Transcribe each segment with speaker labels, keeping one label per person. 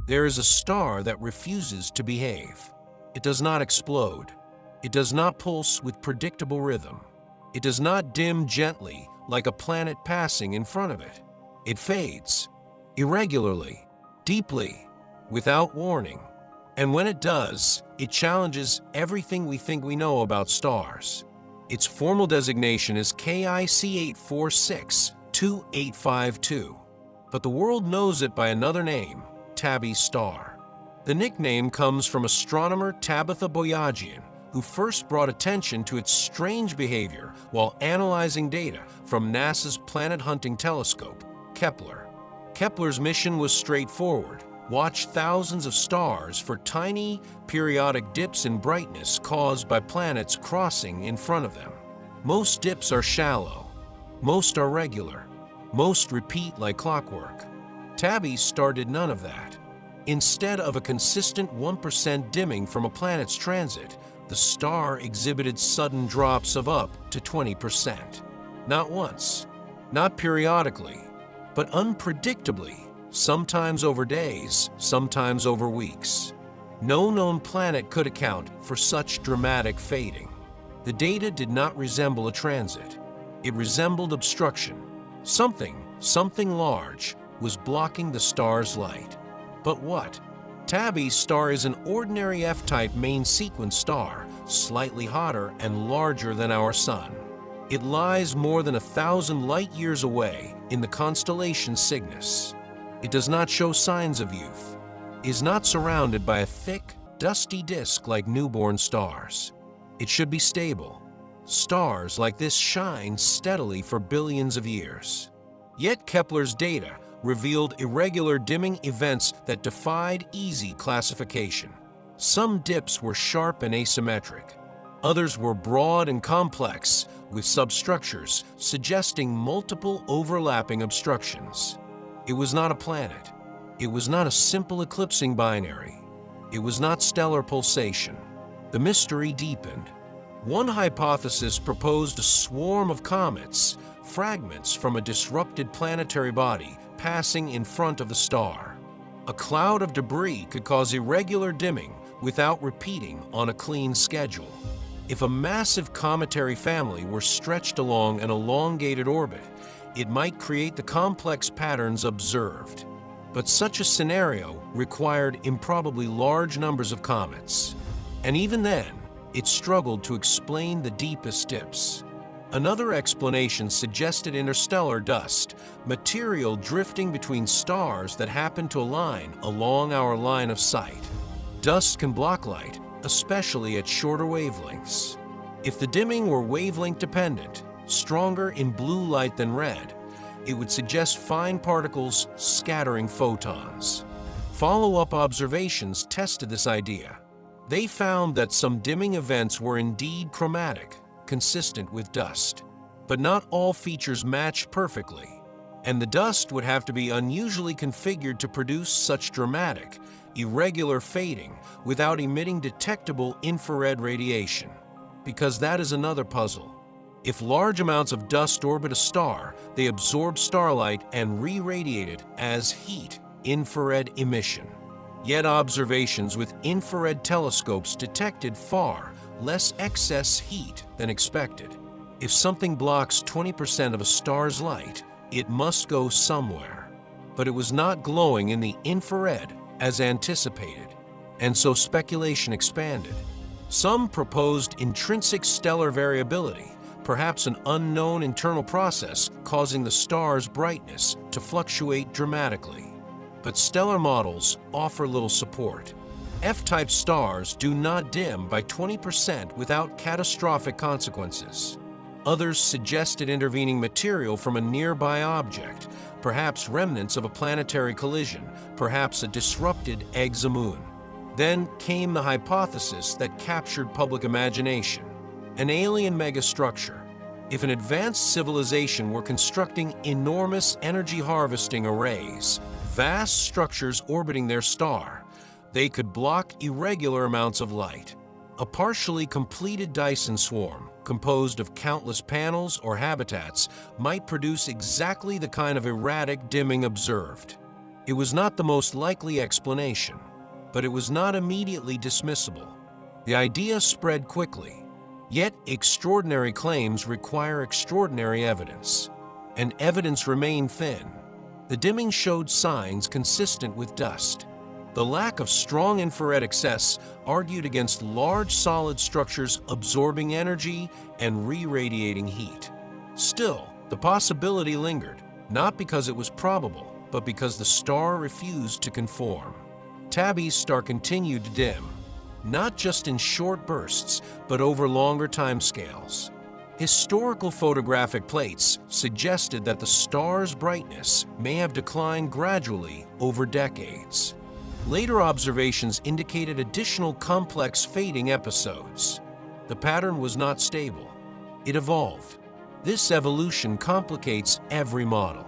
Speaker 1: There is a star that refuses to behave. It does not explode. It does not pulse with predictable rhythm. It does not dim gently like a planet passing in front of it. It fades, irregularly, deeply, without warning. And when it does, it challenges everything we think we know about stars. Its formal designation is KIC 8462852, but the world knows it by another name, Tabby star. The nickname comes from astronomer Tabitha Boyajian, who first brought attention to its strange behavior while analyzing data from NASA's planet-hunting telescope, Kepler. Kepler's mission was straightforward: watch thousands of stars for tiny, periodic dips in brightness caused by planets crossing in front of them. Most dips are shallow. Most are regular. Most repeat like clockwork. Tabby's star did none of that. Instead of a consistent 1% dimming from a planet's transit, the star exhibited sudden drops of up to 20%. Not once, not periodically, but unpredictably, sometimes over days, sometimes over weeks. No known planet could account for such dramatic fading. The data did not resemble a transit. It resembled obstruction. Something large was blocking the star's light. But what? Tabby's star is an ordinary F-type main sequence star, slightly hotter and larger than our Sun. It lies more than 1,000 light-years away in the constellation Cygnus. It does not show signs of youth, is not surrounded by a thick, dusty disk like newborn stars. It should be stable. Stars like this shine steadily for billions of years. Yet Kepler's data revealed irregular dimming events that defied easy classification. Some dips were sharp and asymmetric. Others were broad and complex, with substructures suggesting multiple overlapping obstructions. It was not a planet. It was not a simple eclipsing binary. It was not stellar pulsation. The mystery deepened. One hypothesis proposed a swarm of comets, fragments from a disrupted planetary body passing in front of the star. A cloud of debris could cause irregular dimming without repeating on a clean schedule. If a massive cometary family were stretched along an elongated orbit, it might create the complex patterns observed. But such a scenario required improbably large numbers of comets. And even then, it struggled to explain the deepest dips. Another explanation suggested interstellar dust, material drifting between stars that happen to align along our line of sight. Dust can block light, especially at shorter wavelengths. If the dimming were wavelength dependent, stronger in blue light than red, it would suggest fine particles scattering photons. Follow-up observations tested this idea. They found that some dimming events were indeed chromatic, consistent with dust. But not all features matched perfectly, and the dust would have to be unusually configured to produce such dramatic, irregular fading without emitting detectable infrared radiation. Because that is another puzzle. If large amounts of dust orbit a star, they absorb starlight and re-radiate it as heat, infrared emission. Yet observations with infrared telescopes detected far less excess heat than expected. If something blocks 20% of a star's light, it must go somewhere. But it was not glowing in the infrared as anticipated, and so speculation expanded. Some proposed intrinsic stellar variability, perhaps an unknown internal process causing the star's brightness to fluctuate dramatically. But stellar models offer little support. F-type stars do not dim by 20% without catastrophic consequences. Others suggested intervening material from a nearby object, perhaps remnants of a planetary collision, perhaps a disrupted exomoon. Then came the hypothesis that captured public imagination: an alien megastructure. If an advanced civilization were constructing enormous energy-harvesting arrays, vast structures orbiting their star, they could block irregular amounts of light. A partially completed Dyson swarm, composed of countless panels or habitats, might produce exactly the kind of erratic dimming observed. It was not the most likely explanation, but it was not immediately dismissible. The idea spread quickly, yet extraordinary claims require extraordinary evidence, and evidence remained thin. The dimming showed signs consistent with dust. The lack of strong infrared excess argued against large solid structures absorbing energy and re-radiating heat. Still, the possibility lingered, not because it was probable, but because the star refused to conform. Tabby's star continued to dim, not just in short bursts, but over longer timescales. Historical photographic plates suggested that the star's brightness may have declined gradually over decades. Later observations indicated additional complex fading episodes. The pattern was not stable. It evolved. This evolution complicates every model.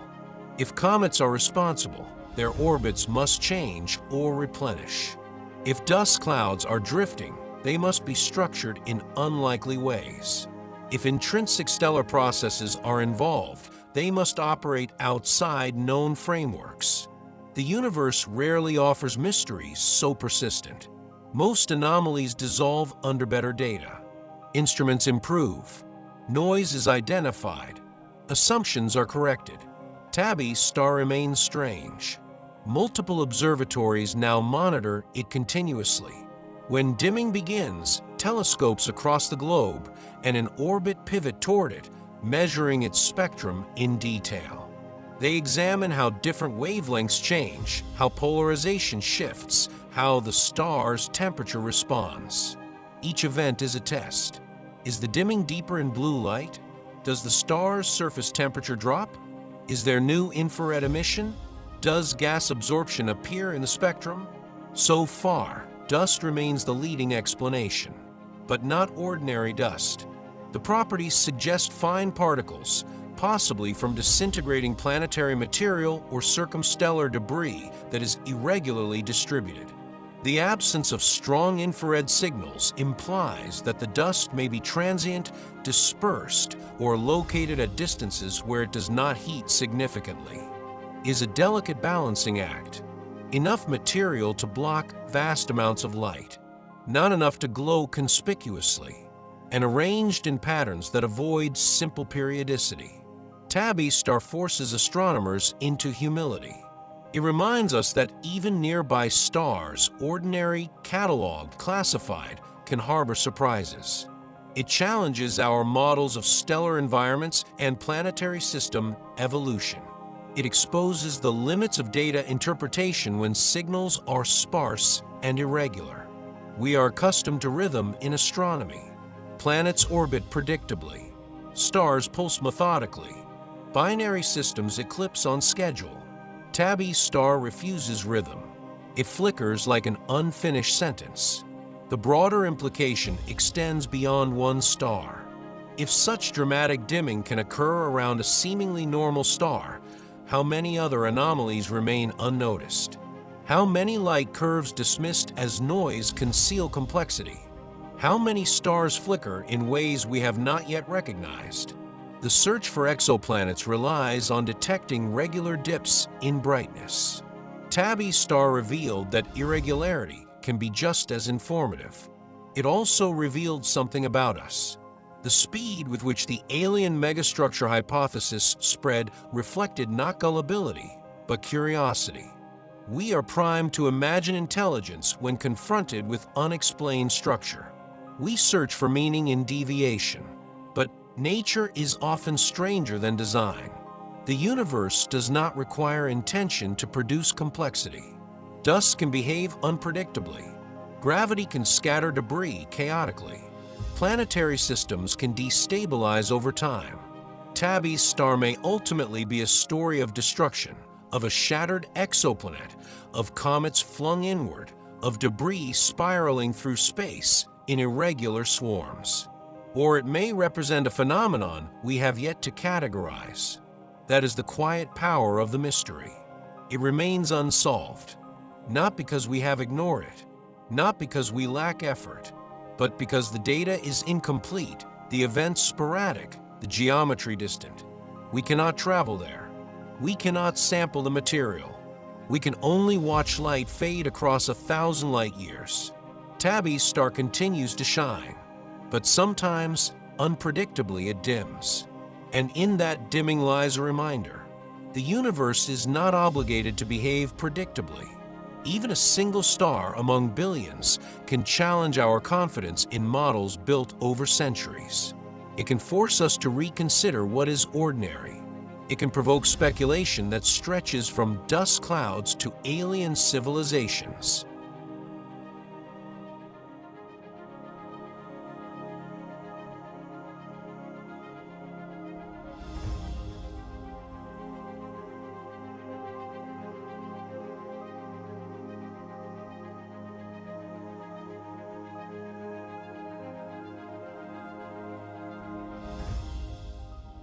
Speaker 1: If comets are responsible, their orbits must change or replenish. If dust clouds are drifting, they must be structured in unlikely ways. If intrinsic stellar processes are involved, they must operate outside known frameworks. The universe rarely offers mysteries so persistent. Most anomalies dissolve under better data. Instruments improve. Noise is identified. Assumptions are corrected. Tabby's star remains strange. Multiple observatories now monitor it continuously. When dimming begins, telescopes across the globe and an orbit pivot toward it, measuring its spectrum in detail. They examine how different wavelengths change, how polarization shifts, how the star's temperature responds. Each event is a test. Is the dimming deeper in blue light? Does the star's surface temperature drop? Is there new infrared emission? Does gas absorption appear in the spectrum? So far, dust remains the leading explanation, but not ordinary dust. The properties suggest fine particles, possibly from disintegrating planetary material or circumstellar debris that is irregularly distributed. The absence of strong infrared signals implies that the dust may be transient, dispersed, or located at distances where it does not heat significantly. Is a delicate balancing act. Enough material to block vast amounts of light, not enough to glow conspicuously, and arranged in patterns that avoid simple periodicity. Tabby's star forces astronomers into humility. It reminds us that even nearby stars, ordinary, cataloged, classified, can harbor surprises. It challenges our models of stellar environments and planetary system evolution. It exposes the limits of data interpretation when signals are sparse and irregular. We are accustomed to rhythm in astronomy. Planets orbit predictably. Stars pulse methodically. Binary systems eclipse on schedule. Tabby's star refuses rhythm. It flickers like an unfinished sentence. The broader implication extends beyond one star. If such dramatic dimming can occur around a seemingly normal star, how many other anomalies remain unnoticed? How many light curves dismissed as noise conceal complexity? How many stars flicker in ways we have not yet recognized? The search for exoplanets relies on detecting regular dips in brightness. Tabby's star revealed that irregularity can be just as informative. It also revealed something about us. The speed with which the alien megastructure hypothesis spread reflected not gullibility, but curiosity. We are primed to imagine intelligence when confronted with unexplained structure. We search for meaning in deviation, but nature is often stranger than design. The universe does not require intention to produce complexity. Dust can behave unpredictably. Gravity can scatter debris chaotically. Planetary systems can destabilize over time. Tabby's star may ultimately be a story of destruction, of a shattered exoplanet, of comets flung inward, of debris spiraling through space in irregular swarms. Or it may represent a phenomenon we have yet to categorize. That is the quiet power of the mystery. It remains unsolved, not because we have ignored it, not because we lack effort, but because the data is incomplete, the events sporadic, the geometry distant. We cannot travel there. We cannot sample the material. We can only watch light fade across 1,000 light years. Tabby's star continues to shine, but sometimes, unpredictably, it dims. And in that dimming lies a reminder: the universe is not obligated to behave predictably. Even a single star among billions can challenge our confidence in models built over centuries. It can force us to reconsider what is ordinary. It can provoke speculation that stretches from dust clouds to alien civilizations.